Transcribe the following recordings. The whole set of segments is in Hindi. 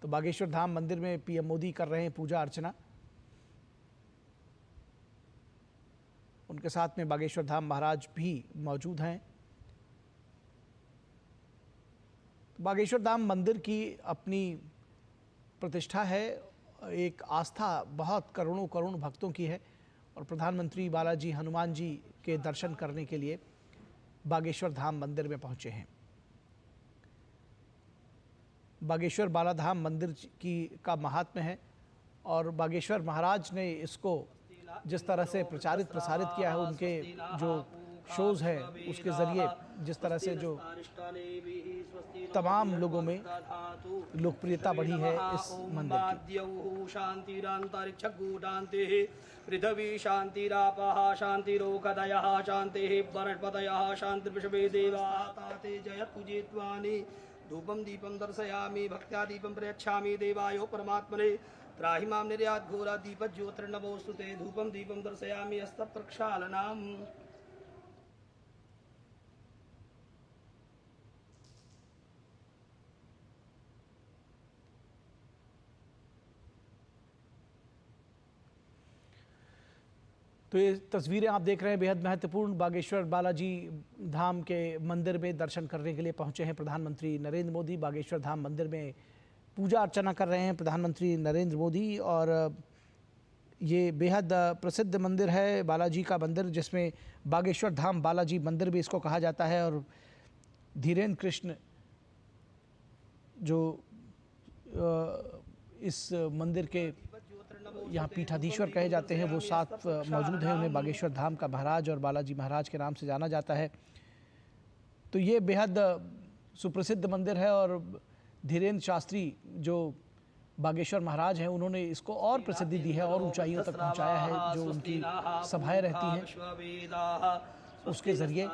तो बागेश्वर धाम मंदिर में पीएम मोदी कर रहे हैं पूजा अर्चना। उनके साथ में बागेश्वर धाम महाराज भी मौजूद हैं। तो बागेश्वर धाम मंदिर की अपनी प्रतिष्ठा है, एक आस्था बहुत करोड़ों करोड़ भक्तों की है और प्रधानमंत्री बालाजी हनुमान जी के दर्शन करने के लिए बागेश्वर धाम मंदिर में पहुंचे हैं। बागेश्वर बालाधाम मंदिर की का महात्म्य है और बागेश्वर महाराज ने इसको जिस तरह से प्रचारित प्रसारित किया है, उनके जो शोज़ है उसके ज़रिए जिस तरह से जो तमाम लोगों में लोकप्रियता बढ़ी है इस मंदिर की। पृथ्वी शांतिरापः शांतिरोकदयः शांतिः वनस्पतयः शांतिर्विश्वे देवाः ताते जयतु जेत्वानि। धूपम दीपम दर्शयामि भक्त्या दीपम प्रयच्छामि देवायो परमात्मने। त्राहि मां निर्यात घोरा दीप ज्योतिर्नभोस्तुते। धूपम दीपम दर्शयामि हस्त प्रक्षालनम्। तो ये तस्वीरें आप देख रहे हैं बेहद महत्वपूर्ण। बागेश्वर बालाजी धाम के मंदिर में दर्शन करने के लिए पहुंचे हैं प्रधानमंत्री नरेंद्र मोदी। बागेश्वर धाम मंदिर में पूजा अर्चना कर रहे हैं प्रधानमंत्री नरेंद्र मोदी और ये बेहद प्रसिद्ध मंदिर है बालाजी का मंदिर, जिसमें बागेश्वर धाम बालाजी मंदिर भी इसको कहा जाता है। और धीरेन्द्र कृष्ण जो इस मंदिर के यहाँ पीठाधीश्वर कहे जाते हैं वो साथ मौजूद हैं। उन्हें बागेश्वर धाम का महाराज और बालाजी महाराज के नाम से जाना जाता है। तो ये बेहद सुप्रसिद्ध मंदिर है और धीरेन्द्र शास्त्री जो बागेश्वर महाराज हैं उन्होंने इसको और प्रसिद्धि दी है और ऊंचाइयों तक पहुंचाया है। जो उनकी सभाएं रहती हैं उसके ज़रिए।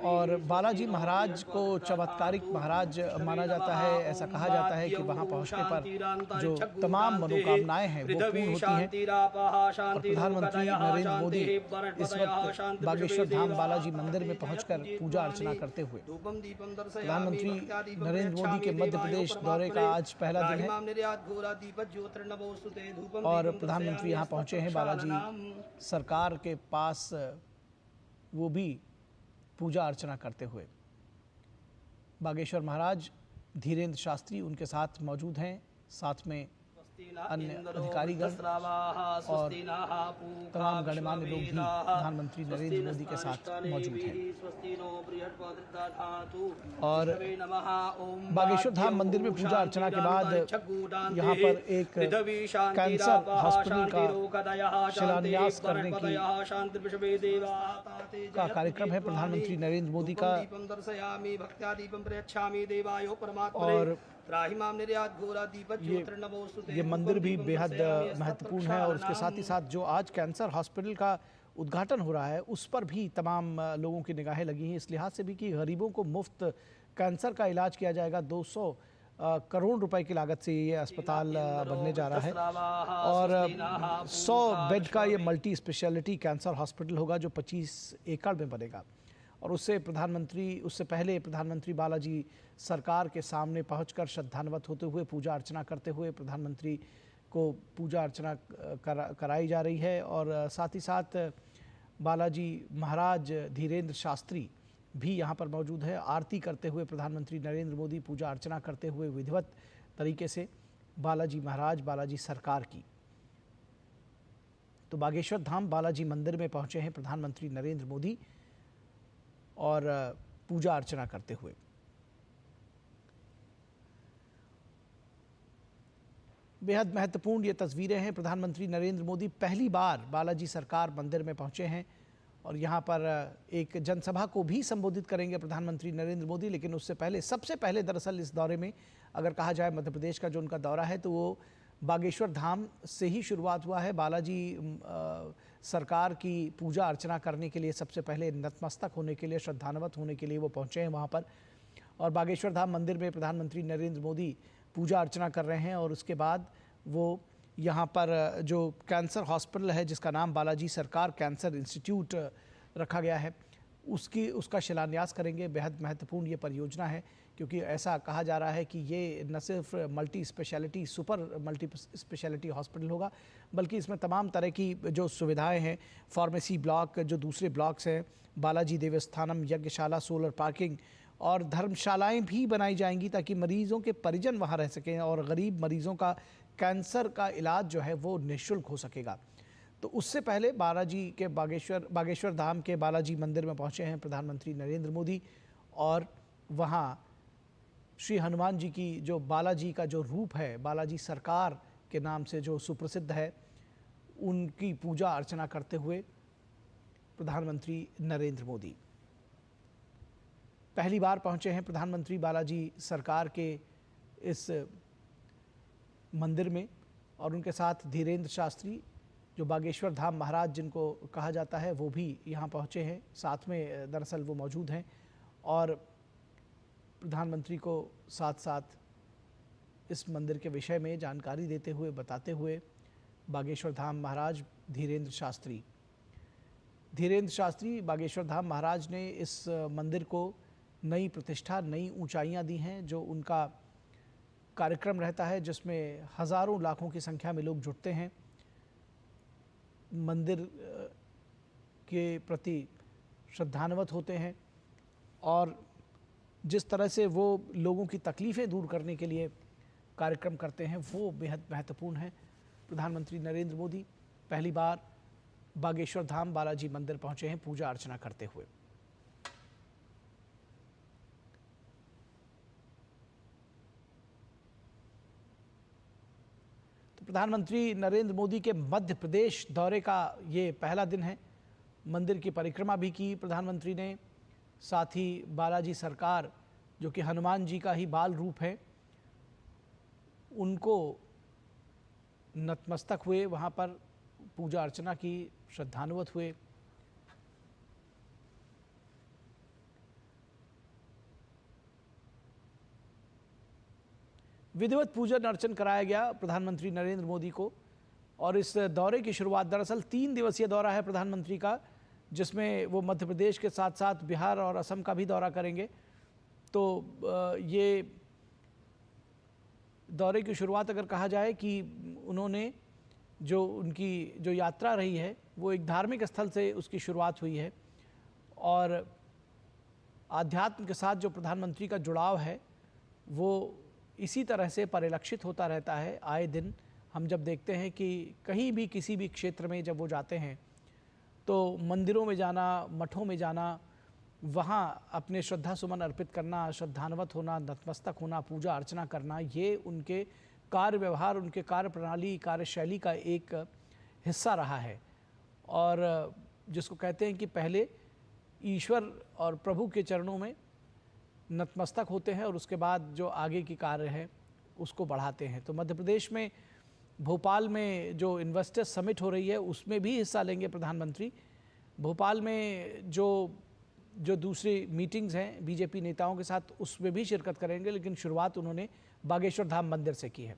और बालाजी महाराज को चमत्कारिक महाराज माना जाता है। ऐसा कहा जाता है कि वहां पहुंचने पर जो तमाम मनोकामनाएं हैं वो पूर्ण होती हैं। और प्रधानमंत्री नरेंद्र मोदी इस वक्त बागेश्वर धाम बालाजी मंदिर में पहुंचकर पूजा अर्चना करते हुए, प्रधानमंत्री नरेंद्र मोदी के मध्य प्रदेश दौरे का आज पहला दिन है और प्रधानमंत्री यहाँ पहुंचे हैं बालाजी सरकार के पास, वो भी पूजा अर्चना करते हुए। बागेश्वर महाराज धीरेन्द्र शास्त्री उनके साथ मौजूद हैं, साथ में अन्य अधिकारीगण और तमाम गणमान्य लोग भी प्रधानमंत्री नरेंद्र मोदी के साथ मौजूद हैं। और बागेश्वर धाम मंदिर में पूजा अर्चना के बाद यहाँ पर एक कैंसर हॉस्पिटल का शिलान्यास करने का कार्यक्रम है प्रधानमंत्री नरेंद्र मोदी का। और ये मंदिर भी बेहद महत्वपूर्ण है और उसके साथ ही साथ जो आज कैंसर हॉस्पिटल का उद्घाटन हो रहा है उस पर भी तमाम लोगों की निगाहें लगी हैं, इस लिहाज से भी कि गरीबों को मुफ्त कैंसर का इलाज किया जाएगा। 200 करोड़ रुपए की लागत से ये अस्पताल बनने जा रहा है और 100 बेड का ये मल्टी स्पेशलिटी कैंसर हॉस्पिटल होगा जो 25 एकड़ में बनेगा। और उससे पहले प्रधानमंत्री बालाजी सरकार के सामने पहुंचकर श्रद्धान्वित होते हुए पूजा अर्चना करते हुए प्रधानमंत्री को पूजा अर्चना कराई जा रही है। और साथ ही साथ बालाजी महाराज धीरेन्द्र शास्त्री भी यहाँ पर मौजूद है। आरती करते हुए प्रधानमंत्री नरेंद्र मोदी पूजा अर्चना करते हुए विधिवत तरीके से बालाजी महाराज बालाजी सरकार की। तो बागेश्वर धाम बालाजी मंदिर में पहुँचे हैं प्रधानमंत्री नरेंद्र मोदी और पूजा अर्चना करते हुए। बेहद महत्वपूर्ण ये तस्वीरें हैं। प्रधानमंत्री नरेंद्र मोदी पहली बार बालाजी सरकार मंदिर में पहुंचे हैं और यहाँ पर एक जनसभा को भी संबोधित करेंगे प्रधानमंत्री नरेंद्र मोदी। लेकिन उससे पहले सबसे पहले दरअसल इस दौरे में अगर कहा जाए मध्य प्रदेश का जो उनका दौरा है तो वो बागेश्वर धाम से ही शुरुआत हुआ है। बालाजी सरकार की पूजा अर्चना करने के लिए सबसे पहले नतमस्तक होने के लिए, श्रद्धान्वित होने के लिए वो पहुँचे हैं वहाँ पर। और बागेश्वर धाम मंदिर में प्रधानमंत्री नरेंद्र मोदी पूजा अर्चना कर रहे हैं और उसके बाद वो यहाँ पर जो कैंसर हॉस्पिटल है जिसका नाम बालाजी सरकार कैंसर इंस्टीट्यूट रखा गया है, उसका शिलान्यास करेंगे। बेहद महत्वपूर्ण ये परियोजना है, क्योंकि ऐसा कहा जा रहा है कि ये न सिर्फ multi speciality super multi speciality hospital होगा, बल्कि इसमें तमाम तरह की जो सुविधाएं हैं, फार्मेसी ब्लॉक, जो दूसरे ब्लॉक्स हैं, बालाजी देवस्थानम, यज्ञशाला, सोलर पार्किंग और धर्मशालाएं भी बनाई जाएंगी, ताकि मरीजों के परिजन वहाँ रह सकें और गरीब मरीजों का कैंसर का इलाज जो है वो निःशुल्क हो सकेगा। तो उससे पहले बालाजी के बागेश्वर धाम के बालाजी मंदिर में पहुंचे हैं प्रधानमंत्री नरेंद्र मोदी, और वहां श्री हनुमान जी की जो बालाजी का जो रूप है, बालाजी सरकार के नाम से जो सुप्रसिद्ध है, उनकी पूजा अर्चना करते हुए प्रधानमंत्री नरेंद्र मोदी पहली बार पहुंचे हैं प्रधानमंत्री बालाजी सरकार के इस मंदिर में, और उनके साथ धीरेन्द्र शास्त्री जो बागेश्वर धाम महाराज जिनको कहा जाता है वो भी यहाँ पहुँचे हैं। साथ में दरअसल वो मौजूद हैं और प्रधानमंत्री को साथ साथ इस मंदिर के विषय में जानकारी देते हुए, बताते हुए बागेश्वर धाम महाराज धीरेन्द्र शास्त्री बागेश्वर धाम महाराज ने इस मंदिर को नई प्रतिष्ठा, नई ऊंचाइयां दी हैं। जो उनका कार्यक्रम रहता है जिसमें हज़ारों लाखों की संख्या में लोग जुटते हैं, मंदिर के प्रति श्रद्धान्वित होते हैं, और जिस तरह से वो लोगों की तकलीफ़ें दूर करने के लिए कार्यक्रम करते हैं वो बेहद महत्वपूर्ण है। प्रधानमंत्री नरेंद्र मोदी पहली बार बागेश्वर धाम बालाजी मंदिर पहुंचे हैं पूजा अर्चना करते हुए। प्रधानमंत्री नरेंद्र मोदी के मध्य प्रदेश दौरे का ये पहला दिन है। मंदिर की परिक्रमा भी की प्रधानमंत्री ने, साथ ही बालाजी सरकार जो कि हनुमान जी का ही बाल रूप है, उनको नतमस्तक हुए, वहाँ पर पूजा अर्चना की, श्रद्धान्वित हुए। विधिवत पूजन अर्चन कराया गया प्रधानमंत्री नरेंद्र मोदी को, और इस दौरे की शुरुआत, दरअसल 3 दिवसीय दौरा है प्रधानमंत्री का, जिसमें वो मध्य प्रदेश के साथ साथ बिहार और असम का भी दौरा करेंगे। तो ये दौरे की शुरुआत अगर कहा जाए कि उन्होंने जो उनकी जो यात्रा रही है वो एक धार्मिक स्थल से उसकी शुरुआत हुई है, और आध्यात्म के साथ जो प्रधानमंत्री का जुड़ाव है वो इसी तरह से परिलक्षित होता रहता है। आए दिन हम जब देखते हैं कि कहीं भी किसी भी क्षेत्र में जब वो जाते हैं तो मंदिरों में जाना, मठों में जाना, वहाँ अपने श्रद्धा सुमन अर्पित करना, श्रद्धान्वित होना, नतमस्तक होना, पूजा अर्चना करना, ये उनके कार्य व्यवहार, उनके कार्य प्रणाली, कार्यशैली का एक हिस्सा रहा है। और जिसको कहते हैं कि पहले ईश्वर और प्रभु के चरणों में नतमस्तक होते हैं और उसके बाद जो आगे की कार्य है उसको बढ़ाते हैं। तो मध्य प्रदेश में भोपाल में जो इन्वेस्टर्स समिट हो रही है उसमें भी हिस्सा लेंगे प्रधानमंत्री। भोपाल में जो दूसरी मीटिंग्स हैं बीजेपी नेताओं के साथ, उसमें भी शिरकत करेंगे, लेकिन शुरुआत उन्होंने बागेश्वर धाम मंदिर से की है।